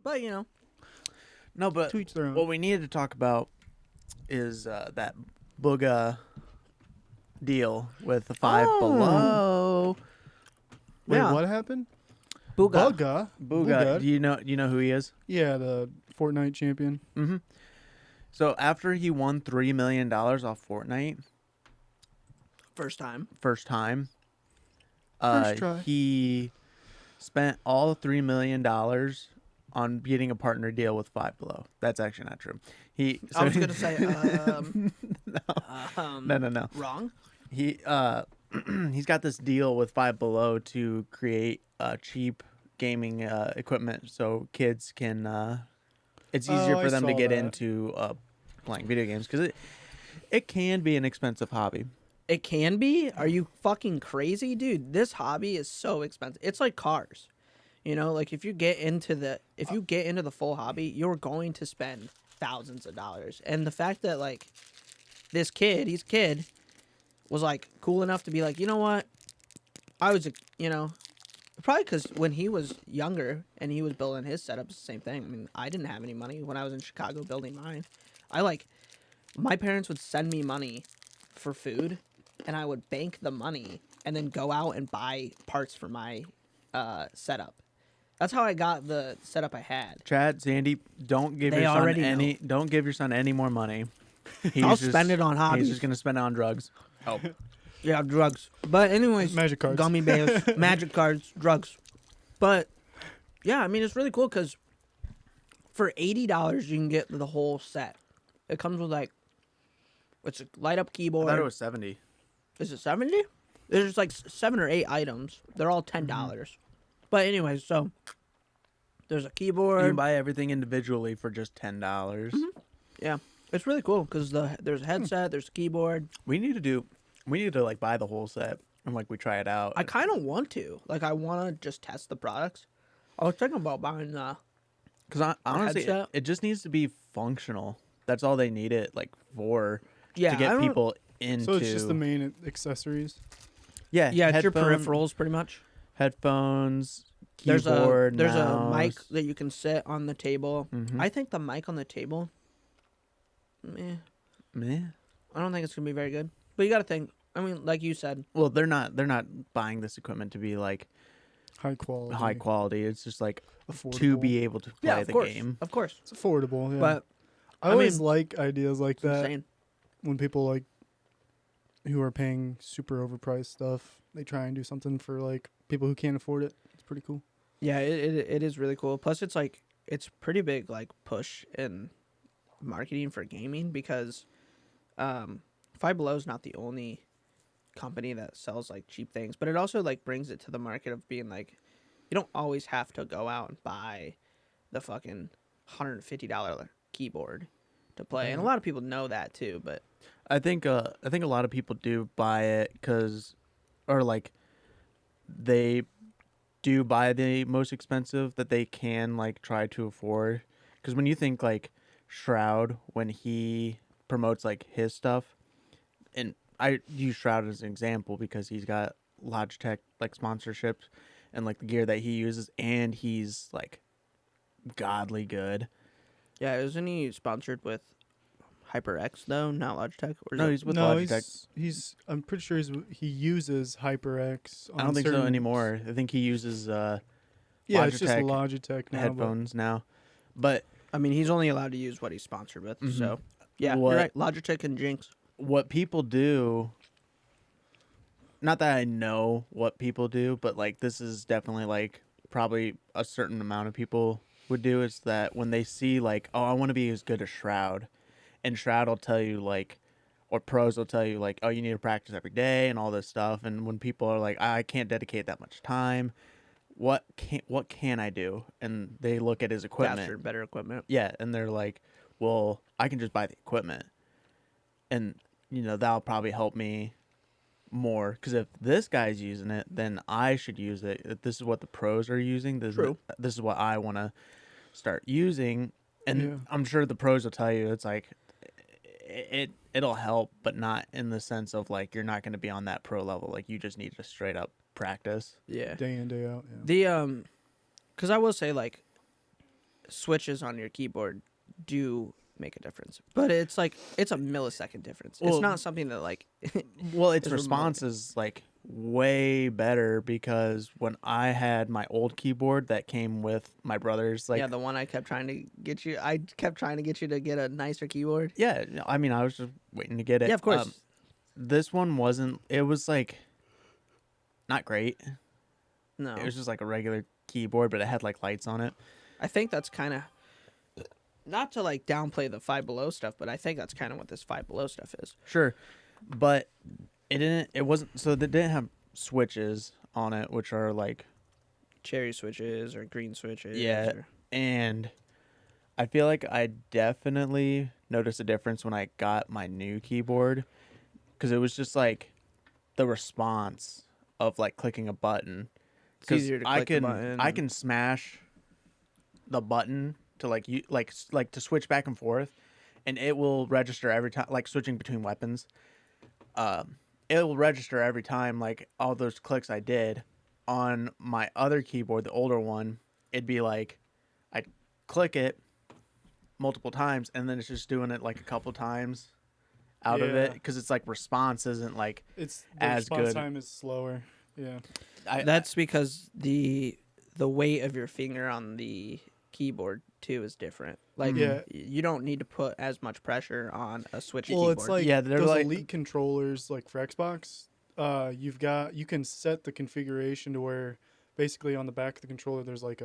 But No, but To each their own. what we needed to talk about is that Bugha deal with the Five Oh. Below. Wait, yeah. what happened? Bugha. Bugha. Do you know who he is? Yeah, the Fortnite champion. Mm-hmm. So after he won $3 million off Fortnite, First time. first time, First try. he spent all $3 million on getting a partner deal with Five Below. That's actually not true. I was gonna say. No. Wrong. He's got this deal with Five Below to create cheap gaming equipment so kids can. It's easier for them to get into playing video games because it can be an expensive hobby. It can be. Are you fucking crazy, dude? This hobby is so expensive. It's like cars. Like if you get into the full hobby, you're going to spend thousands of dollars. And the fact that like this kid, was like cool enough to be like, you know what? I was, probably because when he was younger and he was building his setups, the same thing. I mean, I didn't have any money when I was in Chicago building mine. My parents would send me money for food, and I would bank the money and then go out and buy parts for my setup. That's how I got the setup I had. Chad, Sandy, don't give your son any more money. I'll spend it on hobbies. He's just gonna spend it on drugs. Oh, yeah, drugs. But anyways, Magic cards. gummy bears, magic cards, drugs. But yeah, I mean it's really cool because for $80 you can get the whole set. It comes with it's a light up keyboard. I thought it was 70. Is it 70? There's like 7 or 8 items. They're all $10. But anyways, so there's a keyboard. You can buy everything individually for just $10. Yeah, it's really cool because there's a headset, there's a keyboard. We need to like buy the whole set and like we try it out. I kind of want to. Like, I want to just test the products. I was thinking about buying because honestly, headset. it just needs to be functional. That's all they need it like for Yeah, to get people into. So it's just the main accessories. Yeah, it's your peripherals pretty much. Headphones, There's keyboard, a mouse. mic that you can sit on the table. Mhm. I think the mic on the table, meh. I don't think it's gonna be very good. But you got to think. I mean, like you said. Well, they're not buying this equipment to be like High quality. high quality. It's just like Affordable. to be able to play of the course, game. Of course. It's affordable, yeah. But I always like ideas like it's that. insane. When people like who are paying super overpriced stuff, they try and do something for like people who can't afford it. It's pretty cool. Yeah, it is really cool. Plus, it's pretty big like push in marketing for gaming because Five Below is not the only company that sells like cheap things, but it also like brings it to the market of being like you don't always have to go out and buy the fucking $150 keyboard to play, and a lot of people know that too. But I think a lot of people do buy it they do buy the most expensive that they can like try to afford. Because when you think like Shroud, when he promotes like his stuff, and I use Shroud as an example because he's got Logitech like sponsorships and like the gear that he uses, and he's like godly good. yeah, isn't he sponsored with HyperX though, not Logitech? Or is No, it- he's with Logitech. He's. I'm pretty sure he uses HyperX. I don't think so anymore. I think he uses Yeah, it's just Logitech Logitech now. headphones now. But I mean, he's only allowed to use what he's sponsored with. So yeah, What- you're right. Logitech and Jinx. what people do, not that I know what people do, but like this is definitely like probably a certain amount of people would do, is that when they see like, oh, I want to be as good as Shroud, and Shroud will tell you like, or pros will tell you like, oh, you need to practice every day and all this stuff. And when people are like, I can't dedicate that much time, what can I do? And they look at his equipment. Faster, better equipment. Yeah, and they're like, well, I can just buy the equipment. And, that'll probably help me more. Because if this guy's using it, then I should use it. If this is what the pros are using, this is what I want to start using. And I'm sure the pros will tell you it's like, it'll help, but not in the sense of like you're not going to be on that pro level. Like you just need to straight up practice. Yeah. Day in, day out. Yeah. The because I will say like switches on your keyboard do make a difference, but it's like it's a millisecond difference. Well, it's not something that like Well, its is response is like way better because when I had my old keyboard that came with my brother's, like, yeah, the one I kept trying to get you. I kept trying to get you to get a nicer keyboard. yeah, I mean, I was just waiting to get it. Yeah, of course. This one wasn't. It was like not great. No, It was just like a regular keyboard, but it had like lights on it. I think that's kind of not to like downplay the Five Below stuff, but I think that's kind of what this Five Below stuff is. Sure, but it didn't. It wasn't. So they didn't have switches on it, which are like Cherry switches or green switches. Yeah. or- and I feel like I definitely noticed a difference when I got my new keyboard because it was just like the response of like clicking a button. It's easier to click the button. I can smash the button to like you like to switch back and forth, and it will register every time, like switching between weapons. It will register every time, like all those clicks I did. On my other keyboard, the older one, it'd be like I'd click it multiple times, and then it's just doing it like a couple times out of it Yeah. because it's like response isn't like It's the as response good. time is slower. Yeah. That's because the weight of your finger on the keyboard too is different. Like Yeah. you don't need to put as much pressure on a Switch Well, keyboard. it's like Yeah, they're those like- elite controllers, like for Xbox. You can set the configuration to where basically on the back of the controller there's like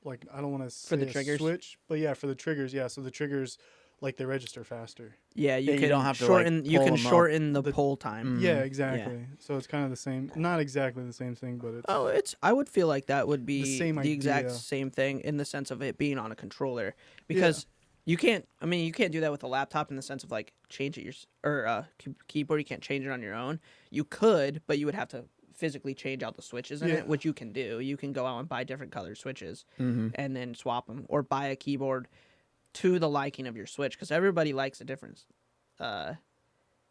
like I don't want to say the a triggers? switch, but yeah, for the triggers, yeah. So the triggers, like they register faster. yeah, you Yeah, you can don't have to, like, shorten. you pull can 'em up. shorten the The- pull time. Yeah, exactly. So it's kind of the same, not exactly the same thing, but it's Oh, it's. I would feel like that would be same the exact idea. same thing in the sense of it being on a controller, because you can't. I mean, you can't do that with a laptop in the sense of like change it keyboard. You can't change it on your own. You could, but you would have to physically change out the switches in Yeah. it, which you can do. You can go out and buy different color switches Mhm. and then swap them, or buy a keyboard to the liking of your Switch, because everybody likes a different.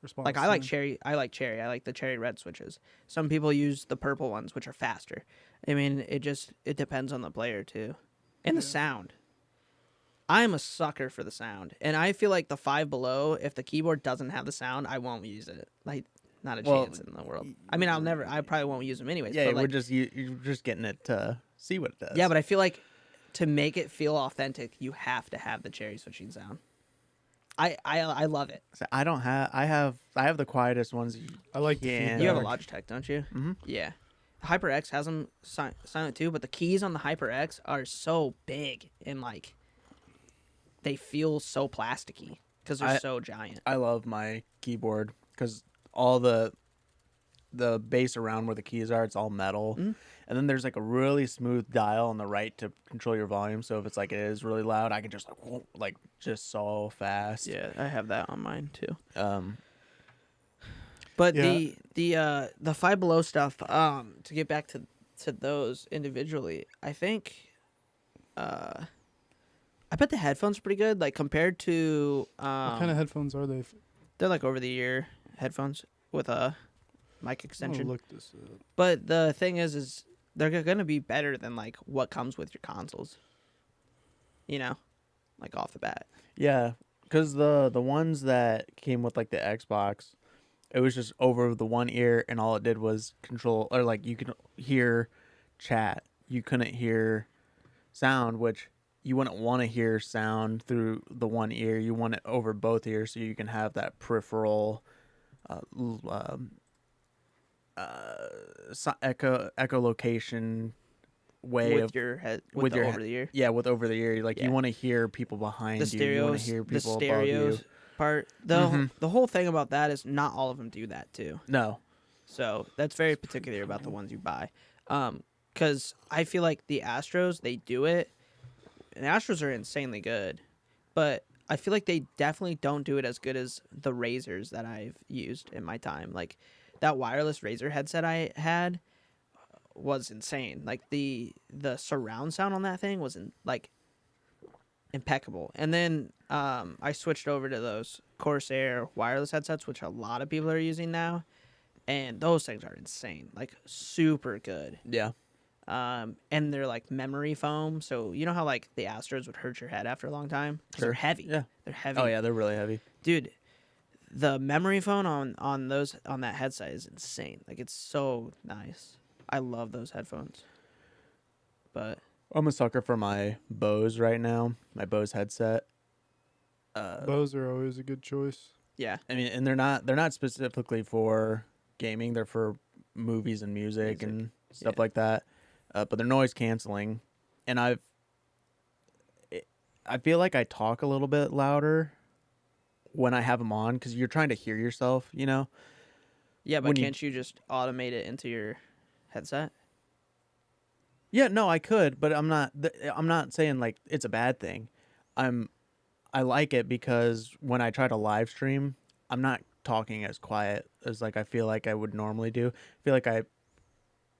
response. Like I like time. cherry. I like cherry. I like the cherry red switches. Some people use the purple ones, which are faster. I mean, it depends on the player too, and the Yeah. sound. I'm a sucker for the sound, and I feel like the Five Below, if the keyboard doesn't have the sound, I won't use it. Like, not a Well, chance in the world. I mean, I probably won't use them anyways. Yeah, but we're like, just you're just getting it to see what it does. yeah, but I feel like to make it feel authentic, you have to have the cherry switching sound. I love it. So I don't have. I have the quietest ones. I like the Yeah. feedback. You have a Logitech, don't you? Mm-hmm. Yeah. The HyperX has them silent too, but the keys on the HyperX are so big and like they feel so plasticky because they're so giant. I love my keyboard because all the base around where the keys are, it's all metal, Mhm. and then there's like a really smooth dial on the right to control your volume. So if it's like it is really loud, I can just like whoop, like just so fast. Yeah, I have that on mine too. But Yeah. the Five Below stuff, to get back to those individually, I think I bet the headphones are pretty good. Like compared to What kind of headphones are they? they're like over the ear headphones with a mic I'm gonna extension. look this up. But the thing is they're gonna be better than like what comes with your consoles. You know, like off the bat. Yeah, because the ones that came with like the Xbox, it was just over the one ear, and all it did was control, or like you could hear chat. You couldn't hear sound, which you wouldn't want to hear sound through the one ear. You want it over both ears so you can have that peripheral echolocation way with of your head with, with the your over the ear. yeah, with over the ear. Like Yeah. you want to hear people behind The you. You want to stereos, hear the people above stereos you. part. The whole thing about that is not all of them do that too. No. So that's very particular about the ones you buy. Because I feel like the Astros, they do it. And the Astros are insanely good. But I feel like they definitely don't do it as good as the Razors that I've used in my time. Like that wireless Razer headset I had was insane. Like the surround sound on that thing was impeccable. And then I switched over to those Corsair wireless headsets, which a lot of people are using now. And those things are insane, like super good. Yeah. And they're like memory foam. So you know how like the Astros would hurt your head after a long time because they're Sure. heavy. Yeah. They're heavy. Oh yeah, they're really heavy. Dude. The memory foam on that headset is insane. Like it's so nice. I love those headphones. But I'm a sucker for my Bose right now. My Bose headset. Bose are always a good choice. yeah, I mean, and they're not specifically for gaming. They're for movies and music and stuff yeah. like that. But they're noise canceling, and I feel like I talk a little bit louder when I have them on because you're trying to hear yourself. You know. yeah. But when can't you just automate it into your headset? Yeah, no, I could, but I'm not. I'm not saying like it's a bad thing. I like it because when I try to live stream, I'm not talking as quiet as like I feel like I would normally do. I feel like I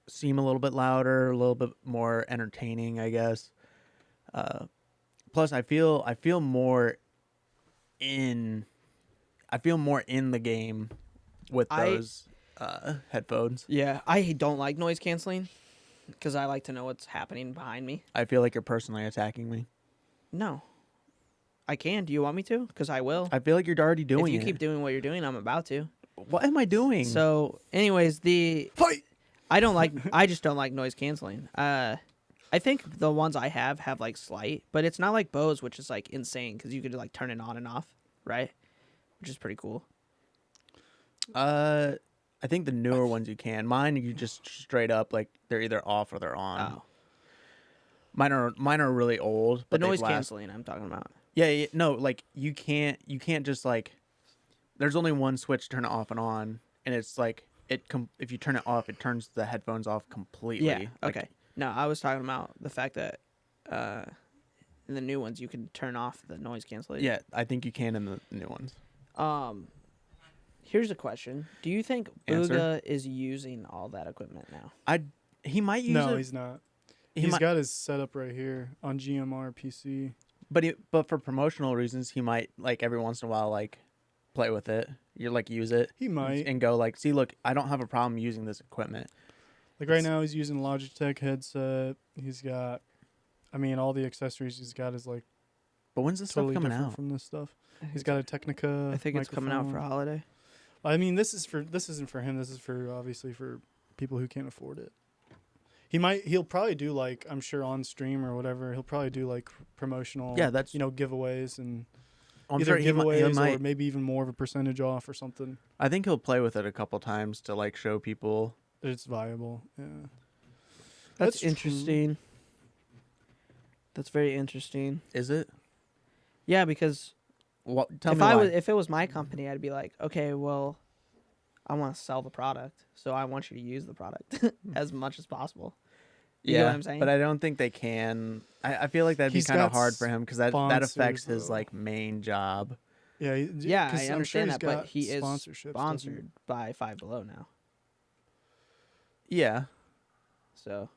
seem a little bit louder, a little bit more entertaining, I guess. Plus, I feel more in. I feel more in the game with those headphones. Yeah, I don't like noise canceling because I like to know what's happening behind me. I feel like you're personally attacking me. No, I can. Do you want me to? Because I will. I feel like you're already doing If you it. keep doing what you're doing, I'm about to. What am I doing? So, anyways, Fight! I just don't like noise canceling. I think the ones I have like slight, but it's not like Bose, which is like insane because you could like turn it on and off, right? Which is pretty cool. I think the newer ones you can. Mine you just straight up like they're either off or they're on. Oh, Mine are really old. the But noise they've last- canceling I'm talking about. Yeah, no, like you can't just like. There's only one switch to turn it off and on, and it's like if you turn it off, it turns the headphones off completely. Yeah. Like, Okay. No, I was talking about the fact that in the new ones you can turn off the noise cancellation. Yeah, I think you can in the new ones. Here's a question: do you think Answer. Bugha is using all that equipment now? He might use No, it. he's not. He He's might, got his setup right here on GMR PC. but for promotional reasons, he might like every once in a while like play with it. You like use it. He might. And go like, see, look, I don't have a problem using this equipment. Like right now, he's using Logitech headset. He's got, I mean, all the accessories he's got is like But when's this totally stuff coming different out? from this stuff. He's got a Technica. I think it's coming out for microphone. holiday. I mean, this isn't for him. This is for obviously for people who can't afford it. He'll probably do like, I'm sure on stream or whatever. He'll probably do like promotional. Yeah, that's- giveaways and I'm either sure he giveaways might. or maybe even more of a percentage off or something. I think he'll play with it a couple times to like show people. That it's viable. Yeah. That's true. interesting. That's very interesting. Is it? Yeah, because What? Tell if me why. if it was my company, I'd be like, okay, well, I want to sell the product, so I want you to use the product as much as possible. You yeah, know what I'm saying? but I don't think they can. I feel like that'd be He's kind of got hard for him because that affects sponsors, his though. like main job. Yeah. Yeah, 'cause I I'm sure understand he's that, but got he is sponsorships, doesn't he? sponsored by Five Below now. Yeah, So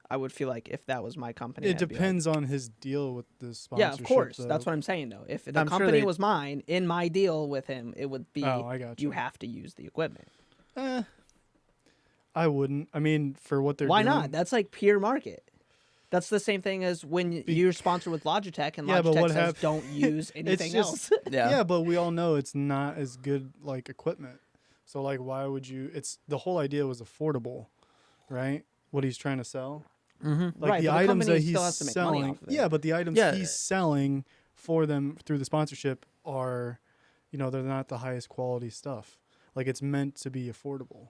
I would feel like if that was my company, It I'd be like- depends on his deal with the sponsorship. yeah, of course. though. That's what I'm saying, though. If the I'm sure company they- was mine, in my deal with him, it would be Oh, I got you you. have to use the equipment. I wouldn't. I mean, for what they're Why doing. not? That's like pure market. That's the same thing as when you're sponsored with Logitech and Yeah, but Logitech what says hap- don't use anything just- else. Yeah. But we all know it's not as good like equipment. So like, why would you? It's the whole idea was affordable, right? What he's trying to sell. Mm-hmm. Like Right, the but the items company that still he's has to make money selling. off of it. Yeah, but the items Yeah. he's selling for them through the sponsorship are, they're not the highest quality stuff. Like it's meant to be affordable.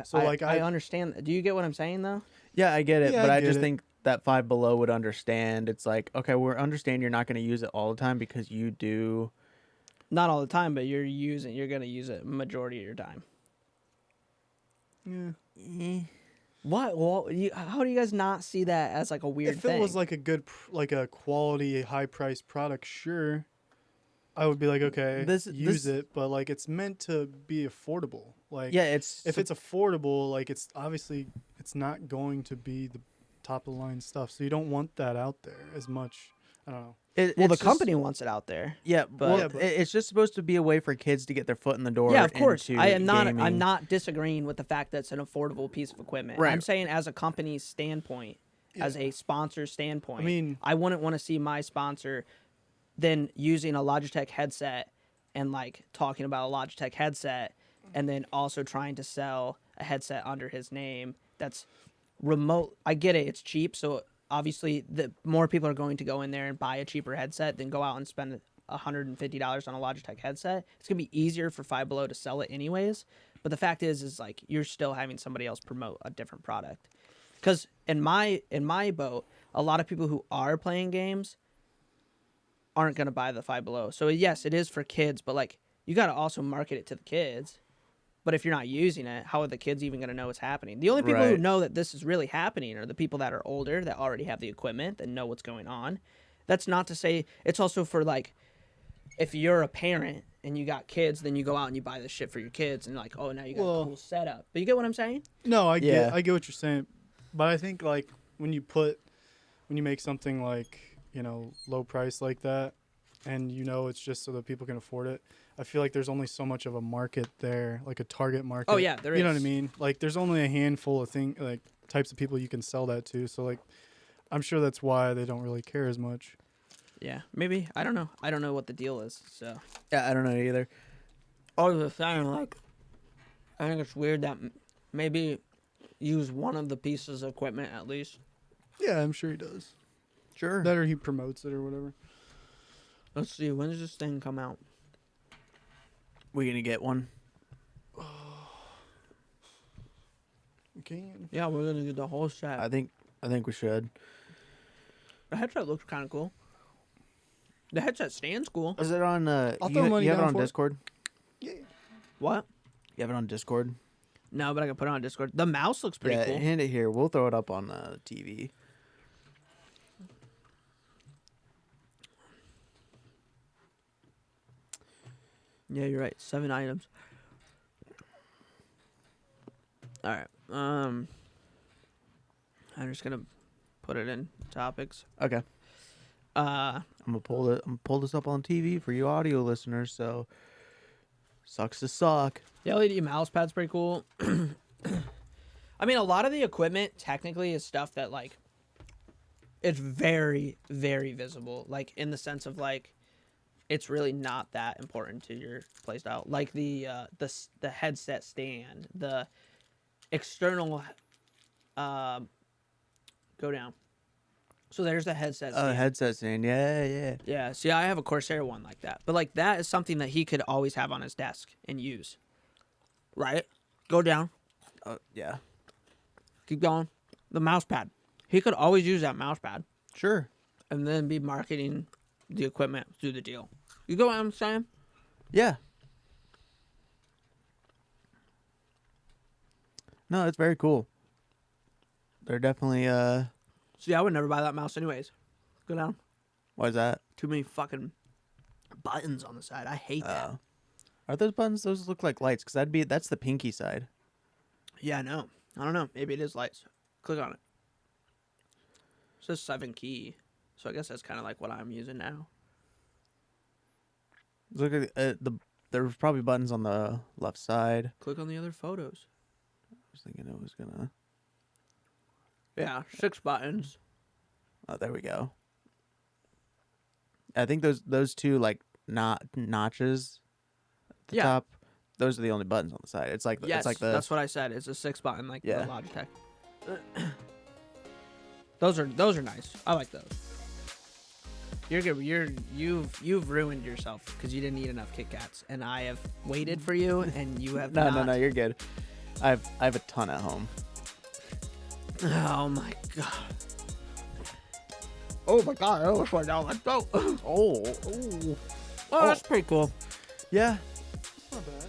So, like, I I- understand. Do you get what I'm saying though? Yeah, I get it, Yeah, but I I get just it. think that Five Below would understand. It's like, okay, we understand you're not going to use it all the time because you do. Not all the time, but you're gonna use it majority of your time. Yeah. What? Well, how do you guys not see that as like a weird If thing? it was like a good, like a quality, high priced product, sure, I would be like, okay, use it. But like, it's meant to be affordable. Like, Yeah, it's if it's affordable, like it's obviously it's not going to be the top of the line stuff. So you don't want that out there as much. I don't know. Well, the It's just- company wants it out there. Yeah, but- well, Yeah, but- it's just supposed to be a way for kids to get their foot in the door. Yeah, of course. into I am not. gaming. I'm not disagreeing with the fact that it's an affordable piece of equipment. Right. I'm saying, as a company's standpoint, as a sponsor standpoint, I mean- I wouldn't want to see my sponsor then using a Logitech headset and like talking about a Logitech headset, and then also trying to sell a headset under his name that's remote. I get it. It's cheap, so obviously the more people are going to go in there and buy a cheaper headset than go out and spend $150 on a Logitech headset. It's gonna be easier for Five Below to sell it anyways. But the fact is like you're still having somebody else promote a different product. Because in my boat, a lot of people who are playing games aren't gonna buy the Five Below. So yes, it is for kids, but like you gotta also market it to the kids. But if you're not using it, how are the kids even going to know what's happening? The only people who Right. know that this is really happening are the people that are older, that already have the equipment, that know what's going on. That's not to say it's also for like, if you're a parent and you got kids, then you go out and you buy this shit for your kids, and like, oh, now you got a Well- cool setup. But you get what I'm saying? No, I Yeah. get what you're saying, but I think like when you make something like, you know, low price like that, and you know it's just so that people can afford it. I feel like there's only so much of a market there, like a target market. Oh, yeah, there You know what I is. mean? Like there's only a handful of types of people you can sell that to. So like, I'm sure that's why they don't really care as much. Yeah, maybe. I don't know. I don't know what the deal is. So Yeah, I don't know either. I was just saying, like, I think it's weird that maybe use one of the pieces of equipment at least. Yeah, I'm sure he does. Sure. That or he promotes it or whatever. Let's see. When does this thing come out? We gonna get one? Okay. Yeah, we're gonna get the whole set. I think we should. The headset looks kind of cool. The headset stands cool. Is it on? I'll you, throw money you have it down on for it. Discord? Yeah. What? You have it on Discord? No, but I can put it on Discord. The mouse looks pretty yeah, cool. hand it here. We'll throw it up on TV. Yeah, you're right. 7 items. All right. I'm just gonna put it in topics. Okay. I'm gonna pull this up on TV for you audio listeners. So, sucks to suck. The LED mouse pad's pretty cool. I mean, a lot of the equipment technically is stuff that like it's very, very visible. Like in the sense of like it's really not that important to your playstyle. Like the headset stand, the external go down. So there's the headset stand. Headset stand. Yeah. Yeah, see, I have a Corsair one like that. But, like, that is something that he could always have on his desk and use. Right? Go down. Yeah. Keep going. The mouse pad. He could always use that mouse pad Sure. and then be marketing the equipment through the deal. You get what I'm saying? Yeah. No, it's very cool. They're definitely See, I would never buy that mouse anyways. Go down. Why is that? Too many fucking buttons on the side. I hate that. Are those buttons? Those look like lights. Cause that's the pinky side. Yeah, no. I don't know. Maybe it is lights. Click on it. It says 7 key. So I guess that's kind of like what I'm using now. Look at there's probably buttons on the left side. Click on the other photos. I was thinking it was gonna. Yeah, 6 buttons. Oh, there we go. I think those two like notches at the Yeah. top. Those are the only buttons on the side. It's like Yes, it's like the that's what I said. It's a 6 button like Yeah. the Logitech. Those are nice. I like those. You're good. You've ruined yourself because you didn't eat enough Kit Kats, and I have waited for you, and you have no, not. no, you're good. I have a ton at home. Oh my god. Oh my god! I almost went down my throat. Oh, Oh, that's pretty cool. yeah. Not bad.